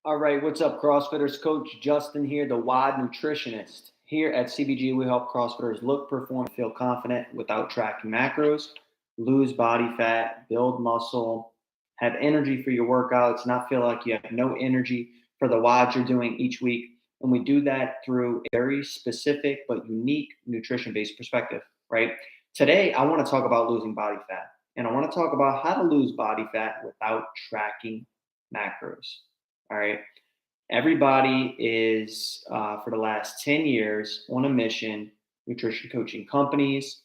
All right, what's up, CrossFitters? Coach Justin here, the WOD nutritionist. Here at CBG, we help CrossFitters look, perform, and feel confident without tracking macros, lose body fat, build muscle, have energy for your workouts, not feel like you have no energy for the WODs you're doing each week. And we do that through a very specific but unique nutrition based perspective, right? Today, I want to talk about losing body fat, and I want to talk about how to lose body fat without tracking macros. All right. Everybody is, for the last 10 years, on a mission. Nutrition coaching companies,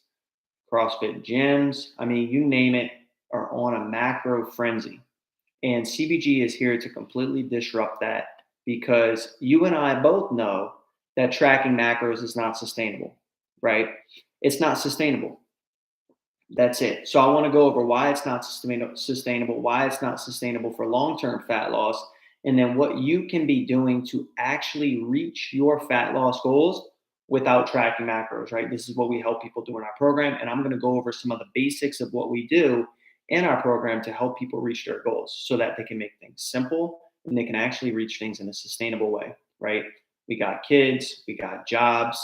CrossFit gyms, I mean, you name it, are on a macro frenzy. And CBG is here to completely disrupt that because you and I both know that tracking macros is not sustainable, right? It's not sustainable. That's it. So I want to go over why it's not sustainable, why it's not sustainable for long-term fat loss, and then what you can be doing to actually reach your fat loss goals without tracking macros, right? This is what we help people do in our program. And I'm going to go over some of the basics of what we do in our program to help people reach their goals so that they can make things simple and they can actually reach things in a sustainable way, right? We got kids, we got jobs.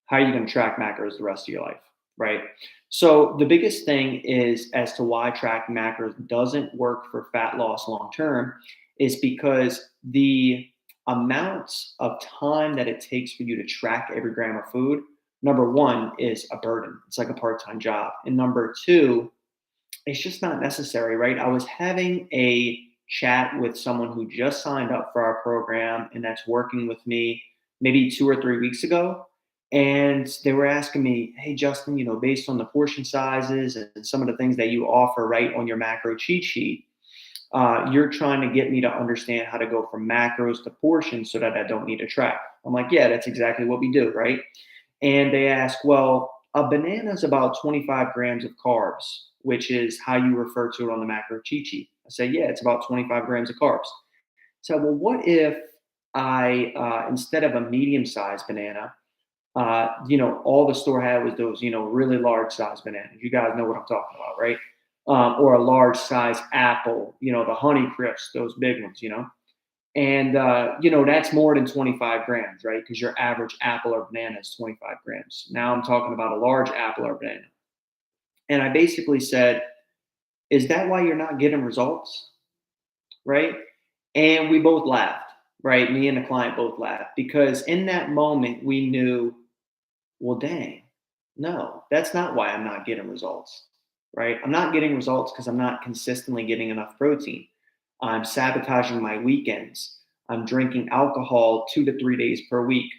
How are you going to track macros the rest of your life, right? So the biggest thing is as to why tracking macros doesn't work for fat loss long term is because the amounts of time that it takes for you to track every gram of food, number one, is a burden. It's like a part-time job. And number two, it's just not necessary, right? I was having a chat with someone who just signed up for our program and that's working with me maybe 2 or 3 weeks ago. And they were asking me, hey, Justin, based on the portion sizes and some of the things that you offer right on your macro cheat sheet, you're trying to get me to understand how to go from macros to portions so that I don't need to track. I'm like, yeah, that's exactly what we do, right? And they ask, well, a banana is about 25 grams of carbs, which is how you refer to it on the macro cheat sheet. I say, yeah, it's about 25 grams of carbs. So, well, what if instead of a medium sized banana, all the store had was those, really large size bananas. You guys know what I'm talking about, right? Or a large size apple, the Honey Crisps, those big ones, and that's more than 25 grams, right? Because your average apple or banana is 25 grams. Now I'm talking about a large apple or banana. And I basically said, is that why you're not getting results? Right? And we both laughed, right? Me and the client both laughed because in that moment we knew, well, dang, no, that's not why I'm not getting results, right? I'm not getting results because I'm not consistently getting enough protein. I'm sabotaging my weekends. I'm drinking alcohol 2 to 3 days per week.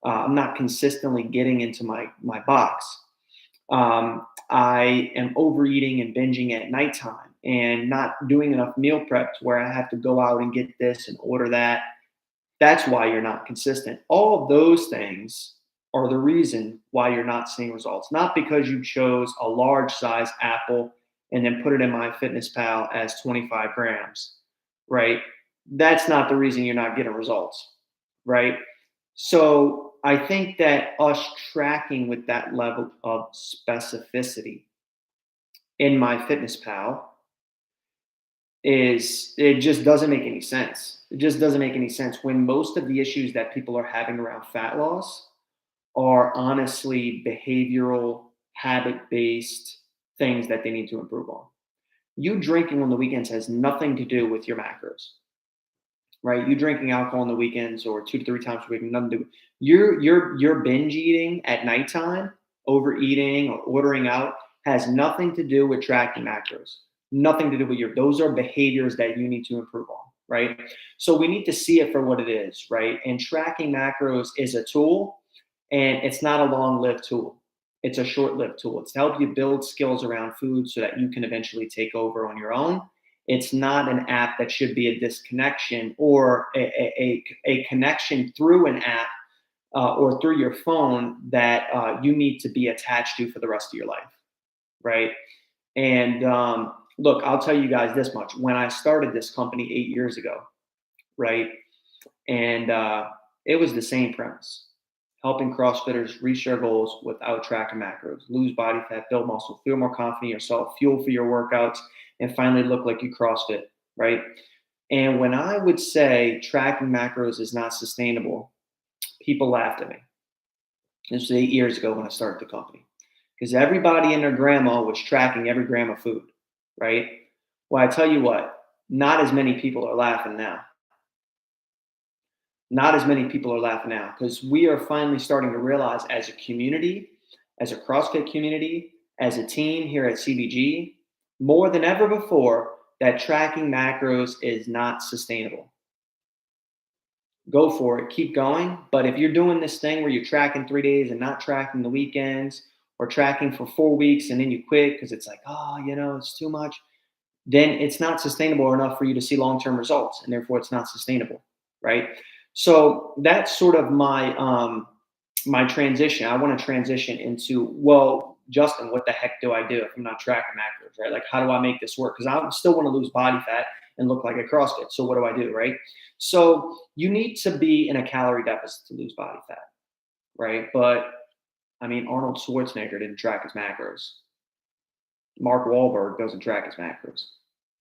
I'm not consistently getting into my box. I am overeating and binging at nighttime and not doing enough meal prep to where I have to go out and get this and order that. That's why you're not consistent. All of those things are the reason why you're not seeing results. Not because you chose a large size apple and then put it in MyFitnessPal as 25 grams, right? That's not the reason you're not getting results, right? So I think that us tracking with that level of specificity in MyFitnessPal is it just doesn't make any sense. It just doesn't make any sense when most of the issues that people are having around fat loss are honestly behavioral, habit based things that they need to improve on. You drinking on the weekends has nothing to do with your macros, right? You drinking alcohol on the weekends or 2 to 3 times a week, nothing to do. You're binge eating at nighttime, overeating or ordering out has nothing to do with tracking macros. Nothing to do with those are behaviors that you need to improve on, right? So we need to see it for what it is, right? And tracking macros is a tool and it's not a long-lived tool. It's a short-lived tool. It's to help you build skills around food so that you can eventually take over on your own. It's not an app that should be a disconnection or a connection through an app or through your phone that you need to be attached to for the rest of your life, right? And look, I'll tell you guys this much. When I started this company 8 years ago, right, and it was the same premise helping CrossFitters reach their goals without tracking macros, lose body fat, build muscle, feel more confident in yourself, fuel for your workouts, and finally look like you CrossFit, right? And when I would say tracking macros is not sustainable, people laughed at me. This was 8 years ago when I started the company, because everybody and their grandma was tracking every gram of food, right? Well, I tell you what, not as many people are laughing now. Not as many people are laughing now because we are finally starting to realize as a community, as a CrossFit community, as a team here at CBG, more than ever before, that tracking macros is not sustainable. Go for it, keep going. But if you're doing this thing where you're tracking 3 days and not tracking the weekends, or tracking for 4 weeks and then you quit because it's like, oh, it's too much, then it's not sustainable enough for you to see long-term results, and therefore it's not sustainable, right? So that's sort of my transition. I want to transition into, well, Justin, what the heck do I do if I'm not tracking macros, right? Like, how do I make this work? Because I still want to lose body fat and look like a CrossFit. So what do I do, right? So you need to be in a calorie deficit to lose body fat, right? But I mean, Arnold Schwarzenegger didn't track his macros. Mark Wahlberg doesn't track his macros.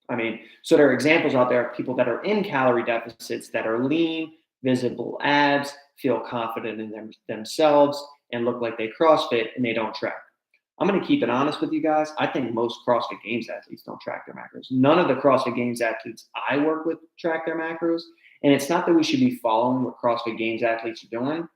I mean, so there are examples out there of people that are in calorie deficits that are lean, visible abs, feel confident in themselves, and look like they CrossFit and they don't track. I'm going to keep it honest with you guys. I think most CrossFit Games athletes don't track their macros. None of the CrossFit Games athletes I work with track their macros. And it's not that we should be following what CrossFit Games athletes are doing,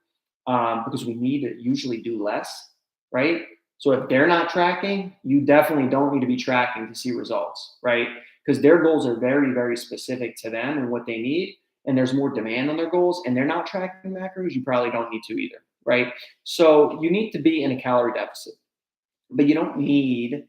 because we need to usually do less, right? So if they're not tracking, you definitely don't need to be tracking to see results, right? Because their goals are very, very specific to them and what they need. And there's more demand on their goals, and they're not tracking macros, you probably don't need to either, right? So you need to be in a calorie deficit, but you don't need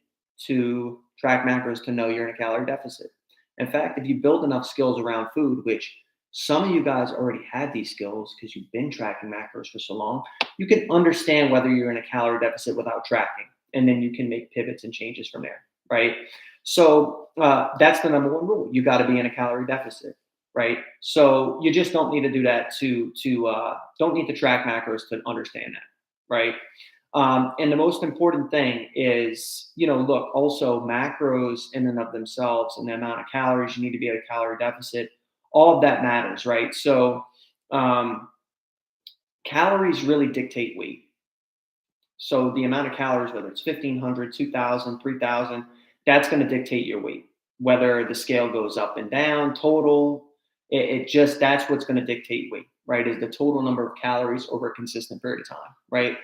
to track macros to know you're in a calorie deficit. In fact, if you build enough skills around food, which some of you guys already had these skills because you've been tracking macros for so long, you can understand whether you're in a calorie deficit without tracking, and then you can make pivots and changes from there, right? So that's the number one rule. You got to be in a calorie deficit, right? So you just don't need to do that don't need to track macros to understand that, right? And the most important thing is, look, also macros in and of themselves and the amount of calories you need to be at a calorie deficit, all of that matters, right? So calories really dictate weight. So the amount of calories, whether it's 1,500, 2,000, 3,000, that's going to dictate your weight. Whether the scale goes up and down, total, that's what's going to dictate weight, right? Is the total number of calories over a consistent period of time, right?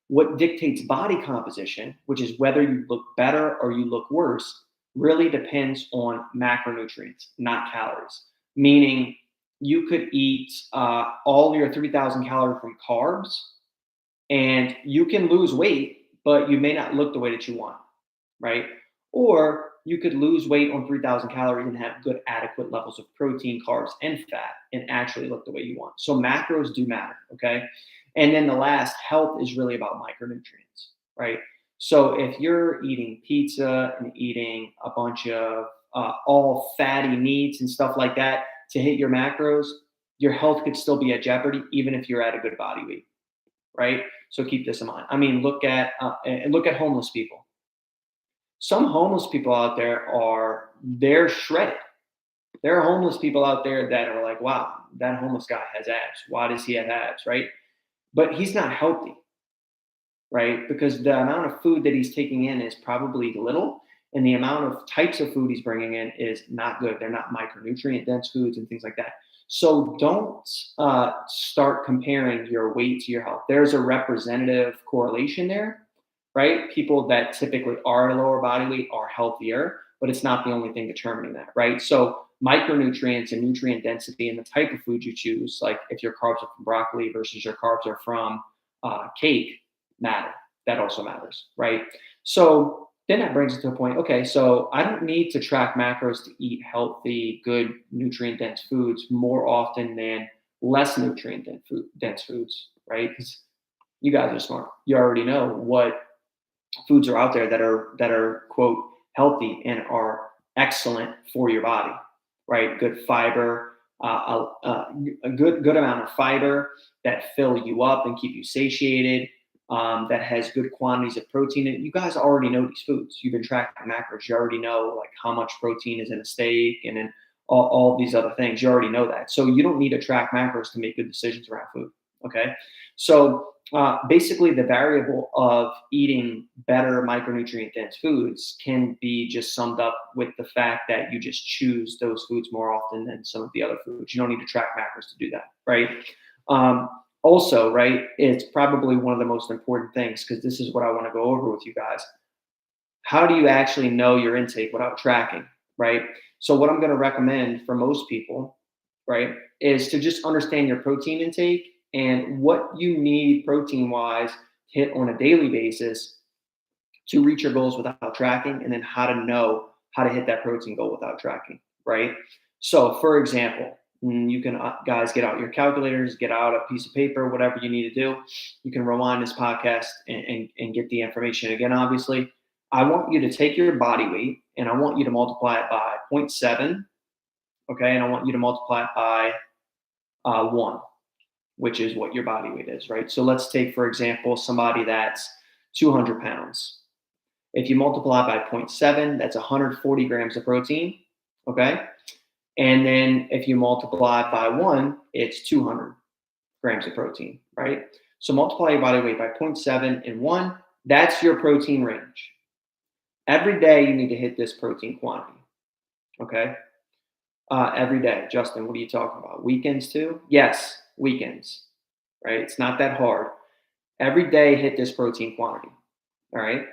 What dictates body composition, which is whether you look better or you look worse, really depends on macronutrients, not calories. Meaning you could eat all your 3,000 calories from carbs and you can lose weight, but you may not look the way that you want, right? Or you could lose weight on 3,000 calories and have good adequate levels of protein, carbs, and fat and actually look the way you want. So macros do matter, okay? And then the last, health is really about micronutrients, right? So if you're eating pizza and eating a bunch of all fatty meats and stuff like that to hit your macros, your health could still be at jeopardy even if you're at a good body weight, right? So keep this in mind. I mean, look at homeless people. Some homeless people out there they're shredded. There are homeless people out there that are like, wow, that homeless guy has abs. Why does he have abs, right? But he's not healthy, right? Because the amount of food that he's taking in is probably little, and the amount of types of food he's bringing in is not good. They're not micronutrient dense foods and things like that. So don't start comparing your weight to your health. There's a representative correlation there, right? People that typically are lower body weight are healthier, but it's not the only thing determining that, right? So micronutrients and nutrient density and the type of food you choose, like if your carbs are from broccoli versus your carbs are from cake, matter. That also matters, right? So then that brings it to a point, okay, so I don't need to track macros to eat healthy, good, nutrient dense foods more often than less nutrient dense foods, right? Because you guys are smart. You already know what foods are out there that are quote healthy and are excellent for your body, right? Good fiber, a good amount of fiber that fill you up and keep you satiated. That has good quantities of protein. And you guys already know these foods. You've been tracking macros. You already know like how much protein is in a steak and in all these other things. You already know that. So you don't need to track macros to make good decisions around food. Okay. So basically, the variable of eating better micronutrient dense foods can be just summed up with the fact that you just choose those foods more often than some of the other foods. You don't need to track macros to do that, right? Also, right, it's probably one of the most important things, because this is what I want to go over with you guys. How do you actually know your intake without tracking, right? So what I'm going to recommend for most people, right, is to just understand your protein intake and what you need protein wise hit on a daily basis to reach your goals without tracking, and then how to know how to hit that protein goal without tracking, right? So for example, you can guys get out your calculators, get out a piece of paper, whatever you need to do. You can rewind this podcast and get the information again. Obviously, I want you to take your body weight and I want you to multiply it by zero point 0.7, okay? And I want you to multiply it by 1, which is what your body weight is, right? So let's take, for example, somebody that's 200 pounds. If you multiply by 0.7, that's 140 grams of protein, okay? And then if you multiply by 1, it's 200 grams of protein, right? So multiply your body weight by 0.7 and 1, that's your protein range. Every day you need to hit this protein quantity, okay? Every day. Justin, what are you talking about? Weekends too? Yes, weekends, right? It's not that hard. Every day hit this protein quantity, all right?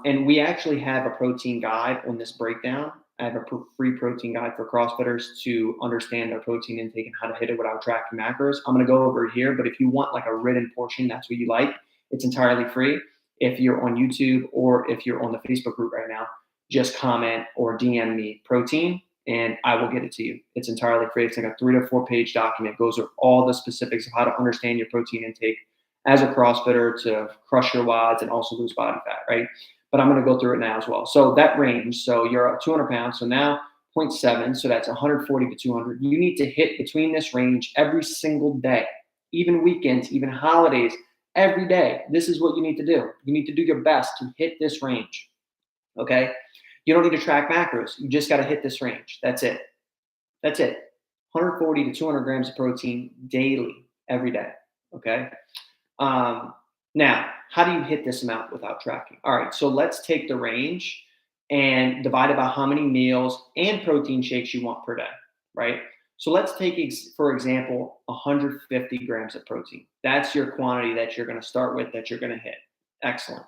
And we actually have a protein guide on this breakdown. I have a free protein guide for CrossFitters to understand their protein intake and how to hit it without tracking macros. I'm going to go over it here, but if you want like a written portion, that's what you like, it's entirely free. If you're on YouTube or if you're on the Facebook group right now, just comment or DM me protein and I will get it to you. It's entirely free. It's like a 3 to 4 page document. It goes over all the specifics of how to understand your protein intake as a CrossFitter to crush your WODs and also lose body fat, right? But I'm going to go through it now as well. So that range, so you're at 200 pounds, so now 0.7, so that's 140 to 200. You need to hit between this range every single day, even weekends, even holidays, every day. This is what you need to do. You need to do your best to hit this range, okay? You don't need to track macros. You just got to hit this range. That's it. That's it. 140 to 200 grams of protein daily, every day, okay? Now, how do you hit this amount without tracking? All right, so let's take the range and divide it by how many meals and protein shakes you want per day, right? So let's take, for example, 150 grams of protein. That's your quantity that you're going to start with, that you're going to hit. Excellent.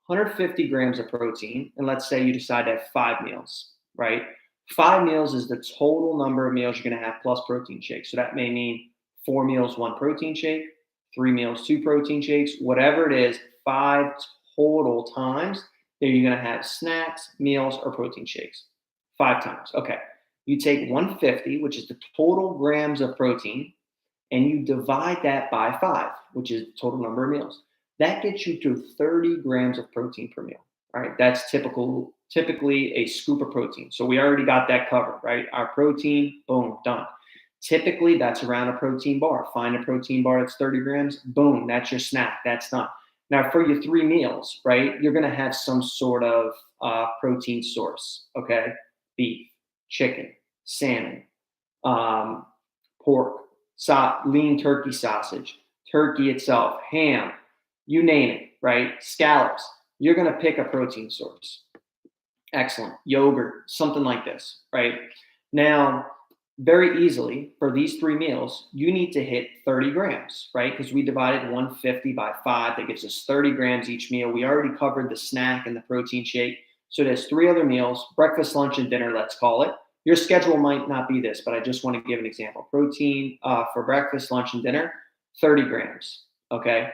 150 grams of protein, and let's say you decide to have 5 meals, right? 5 meals is the total number of meals you're going to have plus protein shakes. So that may mean 4 meals, 1 protein shake, 3 meals, 2 protein shakes, whatever it is, 5 total times that you're going to have snacks, meals, or protein shakes. 5 times. Okay. You take 150, which is the total grams of protein, and you divide that by 5, which is the total number of meals. That gets you to 30 grams of protein per meal. All right. That's typically a scoop of protein. So we already got that covered, right? Our protein, boom, done. Typically, that's around a protein bar. Find a protein bar that's 30 grams, boom, that's your snack, that's done. Now, for your 3 meals, right, you're going to have some sort of protein source, okay? Beef, chicken, salmon, pork, lean turkey sausage, turkey itself, ham, you name it, right? Scallops. You're going to pick a protein source. Excellent. Yogurt, something like this, right? Now, very easily for these 3 meals, you need to hit 30 grams, right? Because we divided 150 by 5. That gives us 30 grams each meal. We already covered the snack and the protein shake. So there's 3 other meals, breakfast, lunch, and dinner, let's call it. Your schedule might not be this, but I just want to give an example. Protein for breakfast, lunch, and dinner, 30 grams, okay?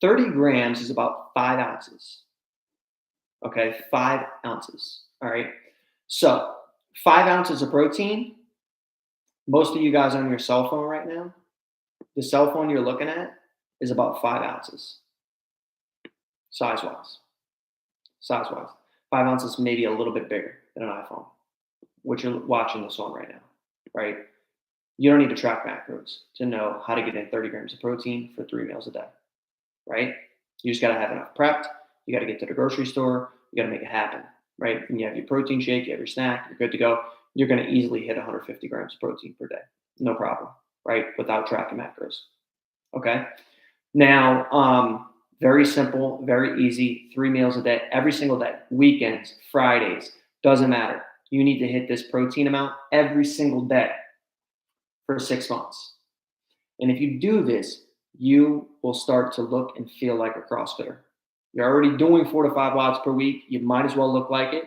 30 grams is about 5 ounces, okay? 5 ounces, all right? So 5 ounces of protein. Most of you guys on your cell phone right now, the cell phone you're looking at is about 5 ounces, size-wise. 5 ounces, maybe a little bit bigger than an iPhone, which you're watching this on right now, right? You don't need to track macros to know how to get in 30 grams of protein for 3 meals a day, right? You just got to have enough prepped. You got to get to the grocery store. You got to make it happen, right? And you have your protein shake, you have your snack, you're good to go. you're going to easily hit 150 grams of protein per day. No problem, right? Without tracking macros. Okay. Now, very simple, very easy, 3 meals a day, every single day, weekends, Fridays, doesn't matter. You need to hit this protein amount every single day for 6 months. And if you do this, you will start to look and feel like a CrossFitter. You're already doing 4 to 5 watts per week. You might as well look like it.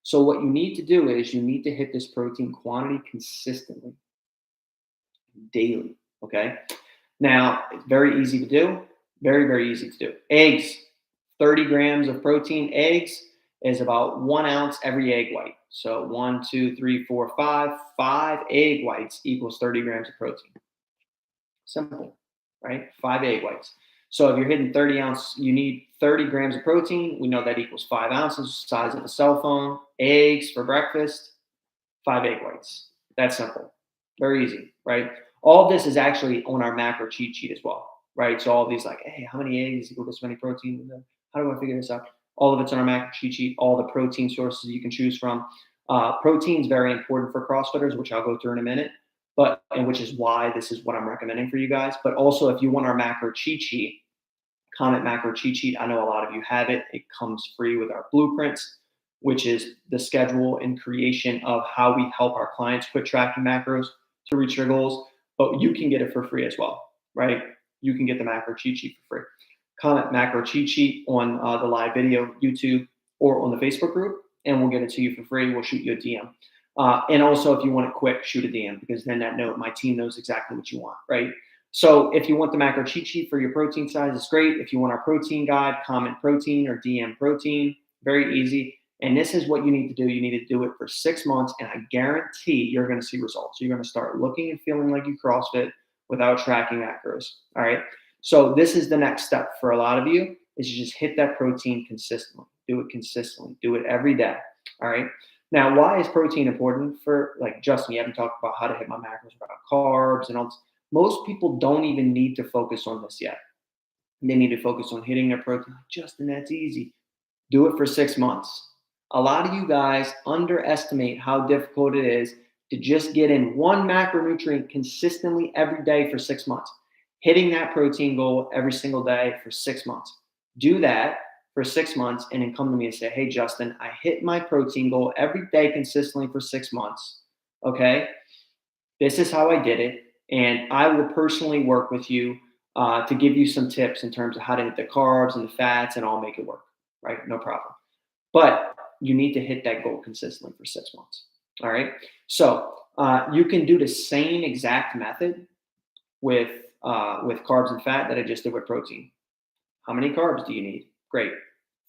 So what you need to do is you need to hit this protein quantity consistently, daily, okay? Now, it's very easy to do, very, very easy to do. Eggs, 30 grams of protein. Eggs is about 1 ounce every egg white. So 1, 2, 3, 4, 5. 5 egg whites equals 30 grams of protein. Simple, right? 5 egg whites. So if you're hitting 30 ounce, you need 30 grams of protein. We know that equals 5 ounces, size of a cell phone. Eggs for breakfast, 5 egg whites. That's simple. Very easy, right? All of this is actually on our macro cheat sheet as well, right? So all of these like, hey, how many eggs equal this many protein? How do I figure this out? All of it's on our macro cheat sheet, all the protein sources you can choose from. Protein is very important for CrossFitters, which I'll go through in a minute, and which is why this is what I'm recommending for you guys. But also, if you want our macro cheat sheet, comment macro cheat sheet. I know a lot of you have it. It comes free with our blueprints, which is the schedule and creation of how we help our clients quit tracking macros to reach their goals. But you can get it for free as well, right? You can get the macro cheat sheet for free. Comment macro cheat sheet on the live video, YouTube, or on the Facebook group, and we'll get it to you for free. We'll shoot you a DM. And also, if you want it quick, shoot a DM, because then my team knows exactly what you want, right? So if you want the macro cheat sheet for your protein size, it's great. If you want our protein guide, comment protein or DM protein. Very easy. And this is what you need to do. You need to do it for 6 months, and I guarantee you're going to see results. You're going to start looking and feeling like you CrossFit without tracking macros. All right. So this is the next step for a lot of you, is you just hit that protein consistently. Do it consistently. Do it every day. All right. Now, why is protein important for, like, Justin? You haven't talked about how to hit my macros, about carbs and all this. Most people don't even need to focus on this yet. They need to focus on hitting their protein. Justin, that's easy. Do it for 6 months. A lot of you guys underestimate how difficult it is to just get in one macronutrient consistently every day for 6 months. Hitting that protein goal every single day for 6 months. Do that for 6 months and then come to me and say, hey, Justin, I hit my protein goal every day consistently for 6 months. Okay? This is how I did it. And I will personally work with you to give you some tips in terms of how to hit the carbs and the fats, and I'll make it work, right? No problem. But you need to hit that goal consistently for 6 months. All right. So you can do the same exact method with carbs and fat that I just did with protein. How many carbs do you need? Great.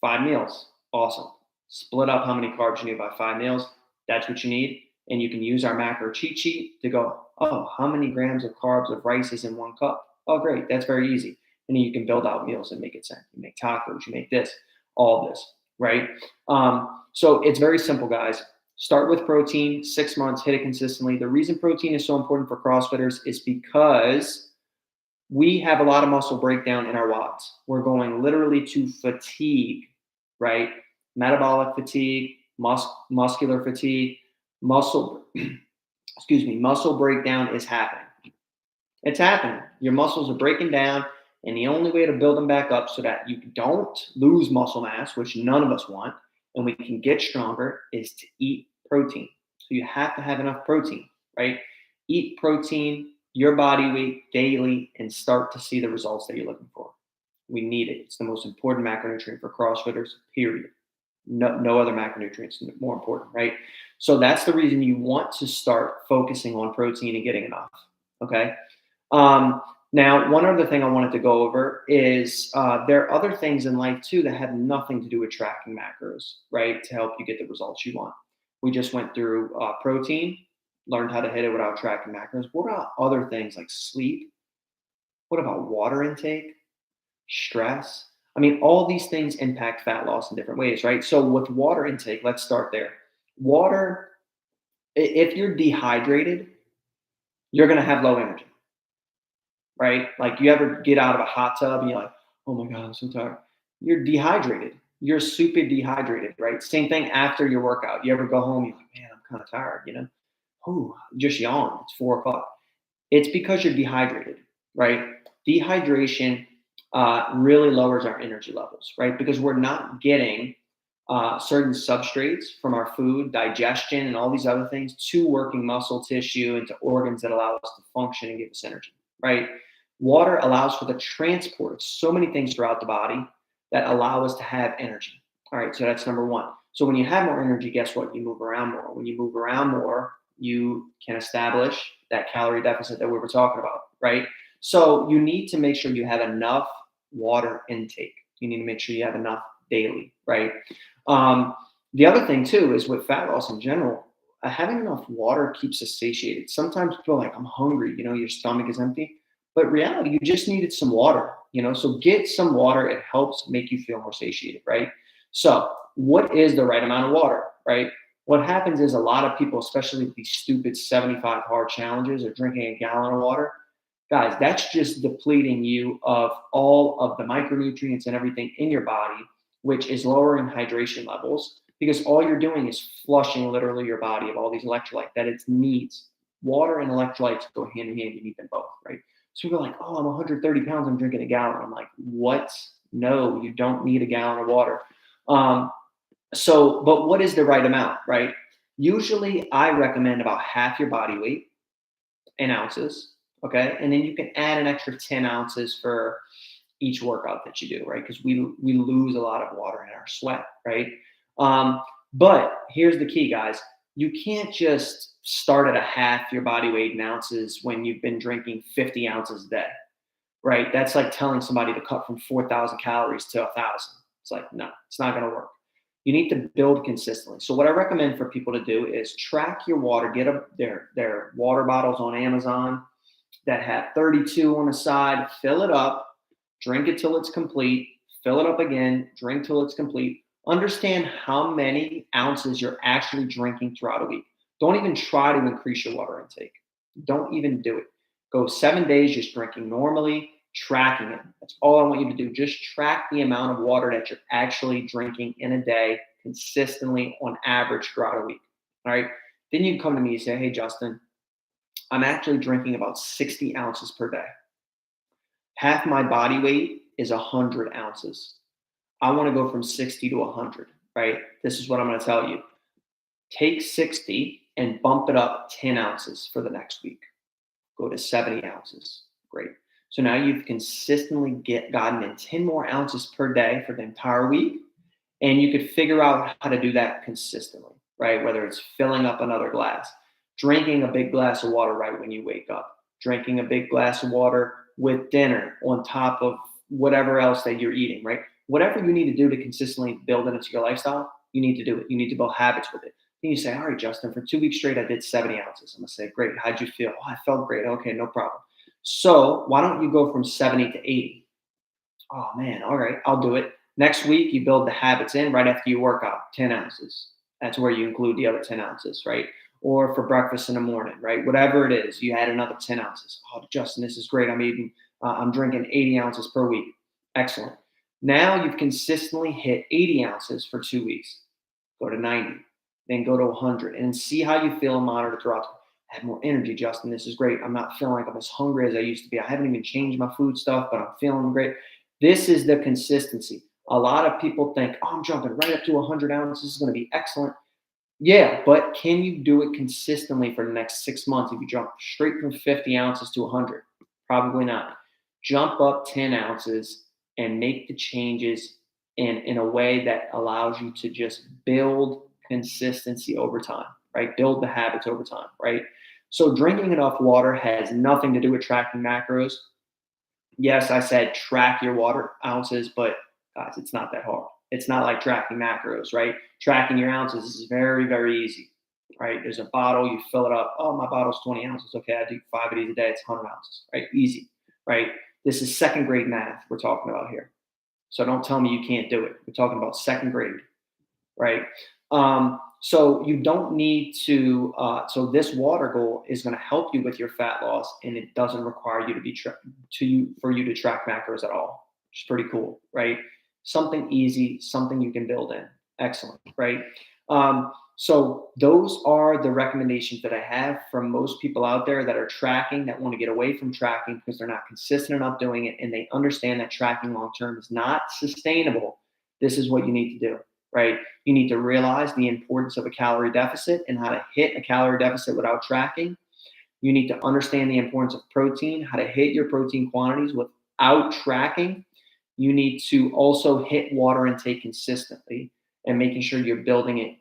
5 meals. Awesome. Split up how many carbs you need by 5 meals. That's what you need. And you can use our macro cheat sheet to go, oh, how many grams of carbs of rice is in 1 cup? Oh, great. That's very easy. And then you can build out meals and make it sense. You make tacos, you make this, all this, right? So it's very simple, guys. Start with protein, 6 months, hit it consistently. The reason protein is so important for CrossFitters is because we have a lot of muscle breakdown in our WODs. We're going literally to fatigue, right? Metabolic fatigue, muscular fatigue, muscle breakdown is happening. It's happening. Your muscles are breaking down, and the only way to build them back up so that you don't lose muscle mass, which none of us want, and we can get stronger, is to eat protein. So you have to have enough protein, right? Eat protein, your body weight daily, and start to see the results that you're looking for. We need it. It's the most important macronutrient for CrossFitters, period. No other macronutrients more important, right? So that's the reason you want to start focusing on protein and getting enough, okay? Now, one other thing I wanted to go over is there are other things in life too that have nothing to do with tracking macros, right? To help you get the results you want. We just went through protein, learned how to hit it without tracking macros. What about other things like sleep? What about water intake, stress? I mean, all these things impact fat loss in different ways, right? So with water intake, let's start there. Water, if you're dehydrated, you're going to have low energy, right? Like, you ever get out of a hot tub and you're like, oh my God, I'm so tired. You're dehydrated. You're super dehydrated, right? Same thing after your workout. You ever go home, you're like, man, I'm kind of tired, Oh, just yawned. It's 4 o'clock. It's because you're dehydrated, right? Dehydration really lowers our energy levels, right? Because we're not getting certain substrates from our food, digestion, and all these other things to working muscle tissue and to organs that allow us to function and give us energy, right? Water allows for the transport of so many things throughout the body that allow us to have energy. All right, so that's number one. So when you have more energy, guess what? You move around more. When you move around more, you can establish that calorie deficit that we were talking about, right? So you need to make sure you have enough water intake. You need to make sure you have enough daily, right? Um, the other thing too is with fat loss in general, having enough water keeps us satiated. Sometimes people are like, I'm hungry, your stomach is empty. But reality, you just needed some water. So get some water. It helps make you feel more satiated, right? So, what is the right amount of water, right? What happens is a lot of people, especially with these stupid 75 hard challenges, are drinking a gallon of water. Guys, that's just depleting you of all of the micronutrients and everything in your body, which is lowering hydration levels because all you're doing is flushing literally your body of all these electrolytes that it needs. Water and electrolytes go hand in hand. You need them both, right? So we go like, oh, I'm 130 pounds. I'm drinking a gallon. I'm like, what? No, you don't need a gallon of water. Um, but what is the right amount, right? Usually I recommend about half your body weight in ounces. Okay. And then you can add an extra 10 ounces for each workout that you do, right? Because we lose a lot of water in our sweat, right? Um, but here's the key, guys. You can't just start at a half your body weight in ounces when you've been drinking 50 ounces a day, right? That's like telling somebody to cut from 4,000 calories to 1,000. It's like, no, it's not going to work. You need to build consistently. So what I recommend for people to do is track your water, get their water bottles on Amazon that have 32 on the side, fill it up, drink it till it's complete, fill it up again, drink till it's complete. Understand how many ounces you're actually drinking throughout a week. Don't even try to increase your water intake. Don't even do it. Go 7 days just drinking normally, tracking it. That's all I want you to do. Just track the amount of water that you're actually drinking in a day consistently on average throughout a week. All right. Then you can come to me and say, hey, Justin, I'm actually drinking about 60 ounces per day. Half my body weight is 100 ounces. I want to go from 60 to 100, right? This is what I'm going to tell you. Take 60 and bump it up 10 ounces for the next week. Go to 70 ounces. Great. So now you've consistently gotten in 10 more ounces per day for the entire week. And you could figure out how to do that consistently, right? Whether it's filling up another glass, drinking a big glass of water right when you wake up, drinking a big glass of water with dinner on top of whatever else that you're eating, right? Whatever you need to do to consistently build it into your lifestyle, you need to do it. You need to build habits with it. Then you say, all right, Justin, for 2 weeks straight, I did 70 ounces. I'm going to say, great. How'd you feel? Oh, I felt great. Okay, no problem. So why don't you go from 70 to 80? Oh, man. All right, I'll do it. Next week, you build the habits in right after you work out, 10 ounces. That's where you include the other 10 ounces, right? Or for breakfast in the morning, right? Whatever it is, you add another 10 ounces. Oh, Justin, this is great. I'm drinking 80 ounces per week. Excellent. Now you've consistently hit 80 ounces for 2 weeks. Go to 90, then go to 100 and see how you feel and monitor throughout. I have more energy, Justin. This is great. I'm not feeling like I'm as hungry as I used to be. I haven't even changed my food stuff, but I'm feeling great. This is the consistency. A lot of people think, oh, I'm jumping right up to 100 ounces. This is going to be excellent. Yeah, but can you do it consistently for the next 6 months if you jump straight from 50 ounces to 100? Probably not. Jump up 10 ounces and make the changes in a way that allows you to just build consistency over time, right? Build the habits over time, right? So drinking enough water has nothing to do with tracking macros. Yes, I said track your water ounces, but guys, it's not that hard. It's not like tracking macros, right? Tracking your ounces is very, very easy, right? There's a bottle, you fill it up. Oh, my bottle's 20 ounces. Okay, I do 5 of these a day. It's 100 ounces, right? Easy, right? This is second grade math we're talking about here. So don't tell me you can't do it. We're talking about second grade, right? So you don't need to. So this water goal is going to help you with your fat loss, and it doesn't require you to be for you to track macros at all. Which is pretty cool, right? Something easy, something you can build in. Excellent, right? So those are the recommendations that I have from most people out there that are tracking, that want to get away from tracking because they're not consistent enough doing it, and they understand that tracking long term is not sustainable. This is what you need to do, right? You need to realize the importance of a calorie deficit and how to hit a calorie deficit without tracking. You need to understand the importance of protein, how to hit your protein quantities without tracking. You need to also hit water intake consistently and making sure you're building it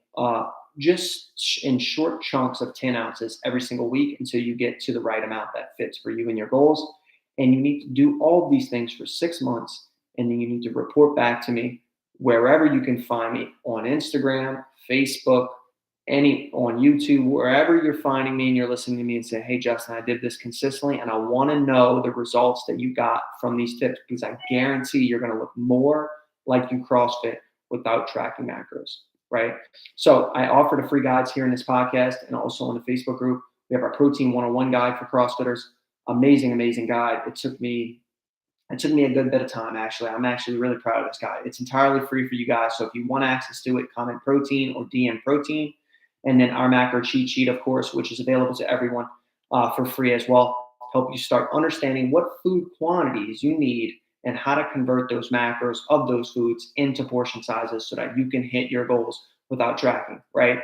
just in short chunks of 10 ounces every single week until you get to the right amount that fits for you and your goals. And you need to do all of these things for 6 months. And then you need to report back to me wherever you can find me on Instagram, Facebook, any on YouTube, wherever you're finding me and you're listening to me, and say, hey, Justin, I did this consistently and I want to know the results that you got from these tips, because I guarantee you're going to look more like you CrossFit without tracking macros, right? So I offered a free guides here in this podcast and also on the Facebook group. We have our Protein 101 guide for CrossFitters. Amazing, amazing guide. It took me a good bit of time, actually. I'm actually really proud of this guide. It's entirely free for you guys. So if you want access to it, comment protein or DM protein. And then our macro cheat sheet, of course, which is available to everyone for free as well. Help you start understanding what food quantities you need and how to convert those macros of those foods into portion sizes so that you can hit your goals without tracking, right?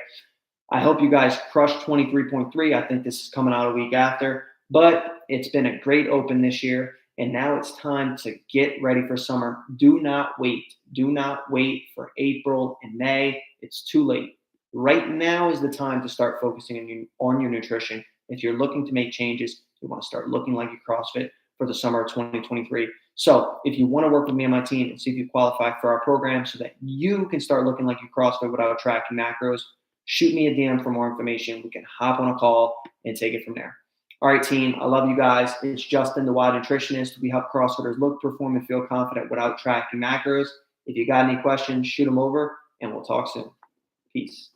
I hope you guys crush 23.3. I think this is coming out a week after, but it's been a great open this year. And now it's time to get ready for summer. Do not wait. Do not wait for April and May. It's too late. Right now is the time to start focusing on your nutrition. If you're looking to make changes, you want to start looking like you CrossFit for the summer of 2023. So if you want to work with me and my team and see if you qualify for our program so that you can start looking like you CrossFit without tracking macros, shoot me a DM for more information. We can hop on a call and take it from there. All right, team. I love you guys. It's Justin, the WOD nutritionist. We help CrossFitters look, perform, and feel confident without tracking macros. If you got any questions, shoot them over, and we'll talk soon. Peace.